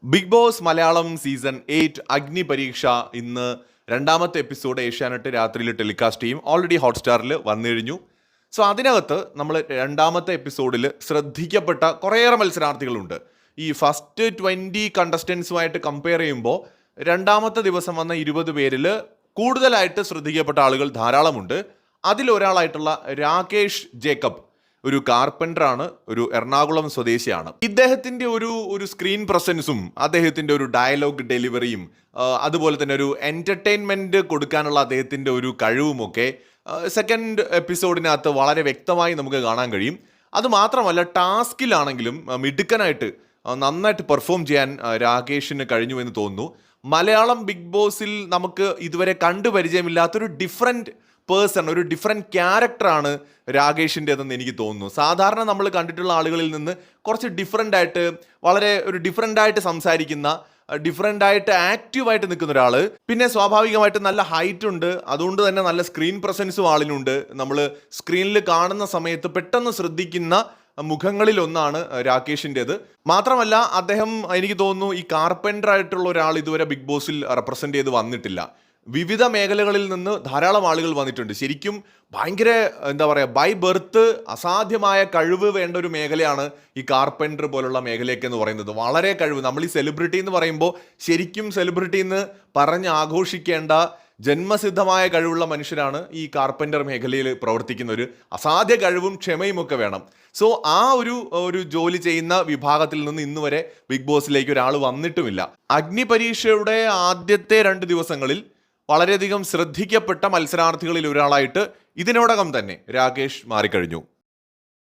Big boss Malayalam season 8 അഗ്നി പരീക്ഷ ഇന്ന് രണ്ടാമത്തെ എപ്പിസോഡ് ഏഷ്യാനെറ്റ് രാത്രിയിൽ ടെലികാസ്റ്റ് ചെയ്യും. ഓൾറെഡി ഹോട്ട്സ്റ്റാറിൽ വന്നു കഴിഞ്ഞു. സോ അതിനകത്ത് നമ്മൾ രണ്ടാമത്തെ എപ്പിസോഡിൽ ശ്രദ്ധിക്കപ്പെട്ട കുറേയേറെ മത്സരാർത്ഥികളുണ്ട്. ഈ ഫസ്റ്റ് 20 കണ്ടസ്റ്റൻസുമായിട്ട് കമ്പയർ ചെയ്യുമ്പോൾ രണ്ടാമത്തെ ദിവസം വന്ന 20 പേരിൽ കൂടുതലായിട്ട് ശ്രദ്ധിക്കപ്പെട്ട ആളുകൾ ധാരാളമുണ്ട്. അതിലൊരാളായിട്ടുള്ള രാകേഷ് ജേക്കബ് ഒരു കാർപ്പൻ്ററാണ്, ഒരു എറണാകുളം സ്വദേശിയാണ്. ഇദ്ദേഹത്തിൻ്റെ ഒരു സ്ക്രീൻ പ്രസൻസും അദ്ദേഹത്തിൻ്റെ ഒരു ഡയലോഗ് ഡെലിവറിയും അതുപോലെ തന്നെ ഒരു എൻ്റർടൈൻമെൻറ്റ് കൊടുക്കാനുള്ള അദ്ദേഹത്തിൻ്റെ ഒരു കഴിവുമൊക്കെ സെക്കൻഡ് എപ്പിസോഡിനകത്ത് വളരെ വ്യക്തമായി നമുക്ക് കാണാൻ കഴിയും. അതുമാത്രമല്ല ടാസ്കിലാണെങ്കിലും മിടുക്കനായിട്ട് നന്നായിട്ട് പെർഫോം ചെയ്യാൻ രാകേഷിന് കഴിഞ്ഞു എന്ന് തോന്നുന്നു. മലയാളം ബിഗ് ബോസിൽ നമുക്ക് ഇതുവരെ കണ്ടുപരിചയമില്ലാത്തൊരു ഡിഫറെൻറ്റ് പേഴ്സൺ, ഒരു ഡിഫറെൻറ്റ് ക്യാരക്ടറാണ് രാകേഷിൻ്റെതെന്ന് എനിക്ക് തോന്നുന്നു. സാധാരണ നമ്മൾ കണ്ടിട്ടുള്ള ആളുകളിൽ നിന്ന് കുറച്ച് ഡിഫറെൻ്റ് വളരെ ഒരു ഡിഫറെൻ്റായിട്ട് സംസാരിക്കുന്ന, ഡിഫറെൻ്റായിട്ട് ആക്റ്റീവായിട്ട് നിൽക്കുന്ന ഒരാൾ. പിന്നെ സ്വാഭാവികമായിട്ട് നല്ല ഹൈറ്റ് ഉണ്ട്, അതുകൊണ്ട് തന്നെ നല്ല സ്ക്രീൻ പ്രസൻസും ആളിനുണ്ട്. നമ്മൾ സ്ക്രീനിൽ കാണുന്ന സമയത്ത് പെട്ടെന്ന് ശ്രദ്ധിക്കുന്ന മുഖങ്ങളിൽ ഒന്നാണ് രാകേഷിൻ്റെത്. മാത്രമല്ല അദ്ദേഹം, എനിക്ക് തോന്നുന്നു, ഈ കാർപ്പൻ്ററായിട്ടുള്ള ഒരാൾ ഇതുവരെ ബിഗ് ബോസിൽ റെപ്രസെൻ്റ് ചെയ്ത് വന്നിട്ടില്ല. വിവിധ മേഖലകളിൽ നിന്ന് ധാരാളം ആളുകൾ വന്നിട്ടുണ്ട്. ശരിക്കും ഭയങ്കര എന്താ പറയുക, ബൈ ബർത്ത് അസാധ്യമായ കഴിവ് വേണ്ട ഒരു മേഖലയാണ് ഈ കാർപ്പൻ്റർ പോലുള്ള മേഖലയൊക്കെ എന്ന് പറയുന്നത്. വളരെ കഴിവ്. നമ്മൾ ഈ സെലിബ്രിറ്റി എന്ന് പറയുമ്പോൾ ശരിക്കും സെലിബ്രിറ്റി എന്ന് പറഞ്ഞ് ആഘോഷിക്കേണ്ട ജന്മസിദ്ധമായ കഴിവുള്ള മനുഷ്യരാണ് ഈ കാർപ്പൻ്റർ മേഖലയിൽ പ്രവർത്തിക്കുന്നവർ. അസാധ്യ കഴിവും ക്ഷമയും ഒക്കെ വേണം. സോ ആ ഒരു ജോലി ചെയ്യുന്ന വിഭാഗത്തിൽ നിന്ന് ഇന്ന് വരെ ബിഗ് ബോസിലേക്ക് ഒരാൾ വന്നിട്ടുമില്ല. അഗ്നി പരീക്ഷയുടെ ആദ്യത്തെ 2 ദിവസങ്ങളിൽ വളരെയധികം ശ്രദ്ധിക്കപ്പെട്ട മത്സരാർത്ഥികളിൽ ഒരാളായിട്ട് ഇതിനോടകം തന്നെ രാകേഷ് മാറിക്കഴിഞ്ഞു.